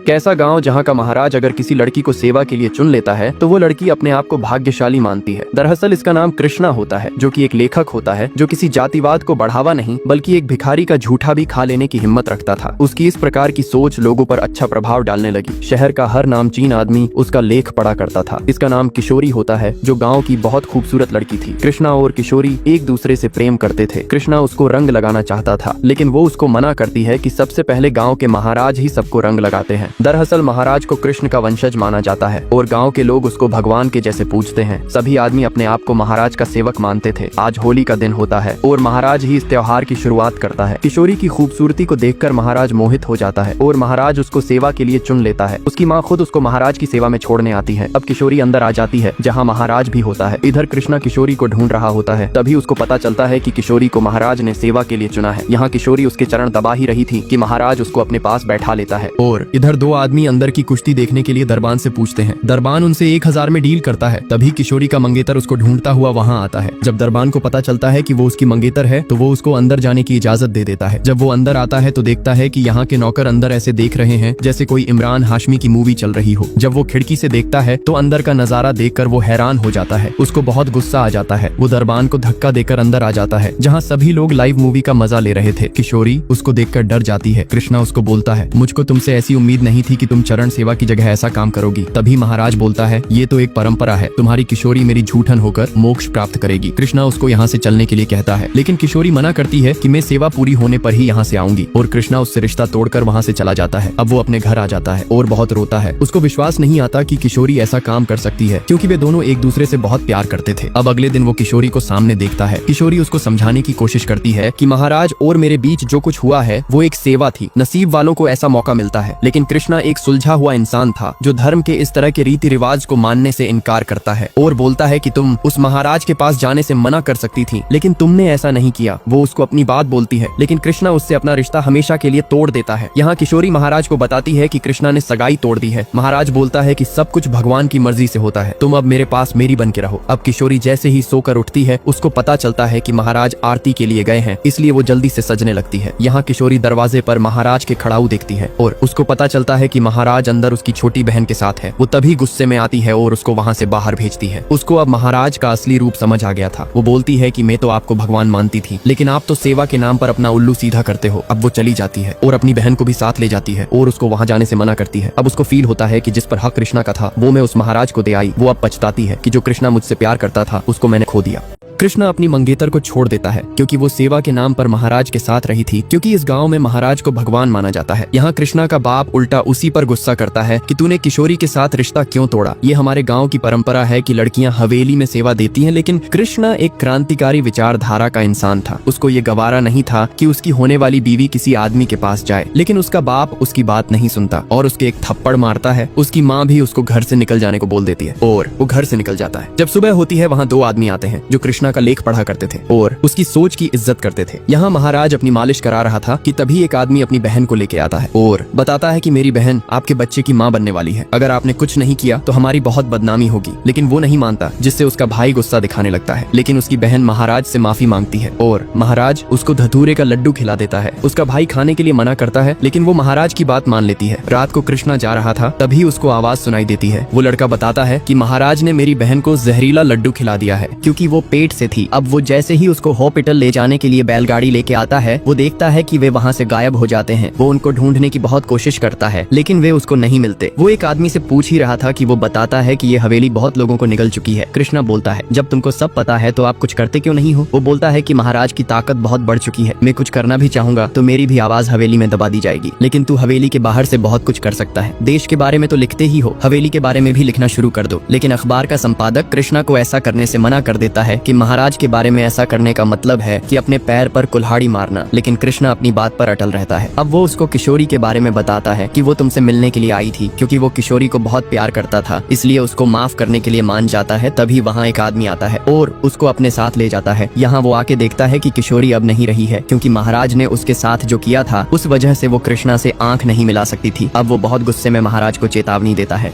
कैसा गांव जहां का महाराज अगर किसी लड़की को सेवा के लिए चुन लेता है तो वो लड़की अपने आप को भाग्यशाली मानती है। दरअसल इसका नाम कृष्णा होता है, जो कि एक लेखक होता है जो किसी जातिवाद को बढ़ावा नहीं बल्कि एक भिखारी का झूठा भी खा लेने की हिम्मत रखता था। उसकी इस प्रकार की सोच लोगों पर अच्छा प्रभाव डालने लगी। शहर का हर नामचीन आदमी उसका लेख पढ़ा करता था। इसका नाम किशोरी होता है, जो गाँव की बहुत खूबसूरत लड़की थी। कृष्णा और किशोरी एक दूसरे से प्रेम करते थे। कृष्णा उसको रंग लगाना चाहता था, लेकिन वो उसको मना करती है कि सबसे पहले गाँव के महाराज ही सबको रंग लगाते हैं। दरअसल महाराज को कृष्ण का वंशज माना जाता है और गांव के लोग उसको भगवान के जैसे पूजते हैं। सभी आदमी अपने आप को महाराज का सेवक मानते थे। आज होली का दिन होता है और महाराज ही इस त्योहार की शुरुआत करता है। किशोरी की खूबसूरती को देखकर महाराज मोहित हो जाता है और महाराज उसको सेवा के लिए चुन लेता है। उसकी माँ खुद उसको महाराज की सेवा में छोड़ने आती है। अब किशोरी अंदर आ जाती है जहाँ महाराज भी होता है। इधर कृष्णा किशोरी को ढूंढ रहा होता है। तभी उसको पता चलता है कि किशोरी को महाराज ने सेवा के लिए चुना है। यहाँ किशोरी उसके चरण दबा ही रही थी कि महाराज उसको अपने पास बैठा लेता है और इधर दो आदमी अंदर की कुश्ती देखने के लिए दरबान से पूछते हैं। दरबान उनसे 1000 में डील करता है। तभी किशोरी का मंगेतर उसको ढूंढता हुआ वहाँ आता है। जब दरबान को पता चलता है कि वो उसकी मंगेतर है तो वो उसको अंदर जाने की इजाजत दे देता है। जब वो अंदर आता है तो देखता है कि यहाँ के नौकर अंदर ऐसे देख रहे हैं जैसे कोई इमरान हाशमी की मूवी चल रही हो। जब वो खिड़की से देखता है तो अंदर का नजारा देखकर वो हैरान हो जाता है। उसको बहुत गुस्सा आ जाता है। वो दरबान को धक्का देकर अंदर आ जाता है जहाँ सभी लोग लाइव मूवी का मजा ले रहे थे। किशोरी उसको देखकर डर जाती है। कृष्णा उसको बोलता है, मुझको तुमसे ऐसी उम्मीद नहीं थी कि तुम चरण सेवा की जगह ऐसा काम करोगी। तभी महाराज बोलता है, ये तो एक परंपरा है, तुम्हारी किशोरी मेरी झूठन होकर मोक्ष प्राप्त करेगी। कृष्णा उसको यहाँ से चलने के लिए कहता है, लेकिन किशोरी मना करती है कि मैं सेवा पूरी होने पर ही यहाँ से आऊंगी और कृष्णा उससे रिश्ता तोड़कर वहाँ से चला जाता है। अब वो अपने घर आ जाता है और बहुत रोता है। उसको विश्वास नहीं आता कि किशोरी ऐसा काम कर सकती है, क्योंकि वे दोनों एक दूसरे से बहुत प्यार करते थे। अब अगले दिन वो किशोरी को सामने देखता है। किशोरी उसको समझाने की कोशिश करती है कि महाराज और मेरे बीच जो कुछ हुआ है वो एक सेवा थी। नसीब वालों को ऐसा मौका मिलता है। लेकिन कृष्णा एक सुलझा हुआ इंसान था जो धर्म के इस तरह के रीति रिवाज को मानने से इनकार करता है और बोलता है कि तुम उस महाराज के पास जाने से मना कर सकती थी, लेकिन तुमने ऐसा नहीं किया। वो उसको अपनी बात बोलती है, लेकिन कृष्णा उससे अपना रिश्ता हमेशा के लिए तोड़ देता है। यहाँ किशोरी महाराज को बताती है कि कृष्णा ने सगाई तोड़ दी है। महाराज बोलता है कि सब कुछ भगवान की मर्जी से होता है, तुम अब मेरे पास मेरी बन के रहो। अब किशोरी जैसे ही सोकर उठती है उसको पता चलता है कि महाराज आरती के लिए गए हैं, इसलिए वो जल्दी से सजने लगती है। यहाँ किशोरी दरवाजे पर महाराज के खड़ाऊ देखती है और उसको पता चलता है कि महाराज अंदर उसकी छोटी बहन के साथ है। वो तभी गुस्से में आती है और उसको वहाँ से बाहर भेजती है। उसको अब महाराज का असली रूप समझ आ गया था। वो बोलती है कि मैं तो आपको भगवान मानती थी, लेकिन आप तो सेवा के नाम पर अपना उल्लू सीधा करते हो। अब वो चली जाती है और अपनी बहन को भी साथ ले जाती है और उसको वहाँ जाने से मना करती है। अब उसको फील होता है कि जिस पर हक कृष्णा का था वो मैं उस महाराज को दे आई। वो अब पछताती है कि जो कृष्णा मुझसे प्यार करता था उसको मैंने खो दिया। कृष्णा अपनी मंगेतर को छोड़ देता है क्योंकि वो सेवा के नाम पर महाराज के साथ रही थी, क्योंकि इस गांव में महाराज को भगवान माना जाता है। यहाँ कृष्णा का बाप उल्टा उसी पर गुस्सा करता है कि तूने किशोरी के साथ रिश्ता क्यों तोड़ा। ये हमारे गांव की परंपरा है कि लड़कियां हवेली में सेवा देती हैं, लेकिन कृष्णा एक क्रांतिकारी विचारधारा का इंसान था। उसको ये गवारा नहीं था कि उसकी होने वाली बीवी किसी आदमी के पास जाए, लेकिन उसका बाप उसकी बात नहीं सुनता और उसके एक थप्पड़ मारता है। उसकी माँ भी उसको घर से निकल जाने को बोल देती है और वो घर से निकल जाता है। जब सुबह होती है वहाँ दो आदमी आते हैं जो कृष्णा का लेख पढ़ा करते थे और उसकी सोच की इज्जत करते थे। यहाँ महाराज अपनी मालिश करा रहा था कि तभी एक आदमी अपनी बहन को लेके आता है और बताता है कि मेरी बहन आपके बच्चे की माँ बनने वाली है। अगर आपने कुछ नहीं किया तो हमारी बहुत बदनामी होगी। लेकिन वो नहीं मानता, जिससे उसका भाई गुस्सा दिखाने लगता है। लेकिन उसकी बहन महाराज से माफी मांगती है और महाराज उसको धतूरे का लड्डू खिला देता है। उसका भाई खाने के लिए मना करता है, लेकिन वो महाराज की बात मान लेती है। रात को कृष्णा जा रहा था, तभी उसको आवाज सुनाई देती है। वो लड़का बताता है कि महाराज ने मेरी बहन को जहरीला लड्डू खिला दिया है क्योंकि वो पेट से थी। अब वो जैसे ही उसको हॉस्पिटल ले जाने के लिए बैलगाड़ी लेके आता है, वो देखता है कि वे वहाँ से गायब हो जाते हैं। वो उनको ढूंढने की बहुत कोशिश करता है, लेकिन वे उसको नहीं मिलते। वो एक आदमी से पूछ ही रहा था कि वो बताता है कि ये हवेली बहुत लोगों को निगल चुकी है। कृष्णा बोलता है, जब तुमको सब पता है तो आप कुछ करते क्यों नहीं हो। वो बोलता है कि महाराज की ताकत बहुत बढ़ चुकी है, मैं कुछ करना भी चाहूंगा तो मेरी भी आवाज हवेली में दबा दी जाएगी, लेकिन तू हवेली के बाहर से बहुत कुछ कर सकता है। देश के बारे में तो लिखते ही हो, हवेली के बारे में भी लिखना शुरू कर दो। लेकिन अखबार का संपादक कृष्णा को ऐसा करने से मना कर देता है कि महाराज के बारे में ऐसा करने का मतलब है कि अपने पैर पर कुल्हाड़ी मारना। लेकिन कृष्णा अपनी बात पर अटल रहता है। अब वो उसको किशोरी के बारे में बताता है कि वो तुमसे मिलने के लिए आई थी क्योंकि वो किशोरी को बहुत प्यार करता था, इसलिए उसको माफ करने के लिए मान जाता है। तभी वहाँ एक आदमी आता है और उसको अपने साथ ले जाता है। यहाँ वो आके देखता है कि किशोरी अब नहीं रही है, क्योंकि महाराज ने उसके साथ जो किया था उस वजह से वो कृष्णा से आंख नहीं मिला सकती थी। अब वो बहुत गुस्से में महाराज को चेतावनी देता है।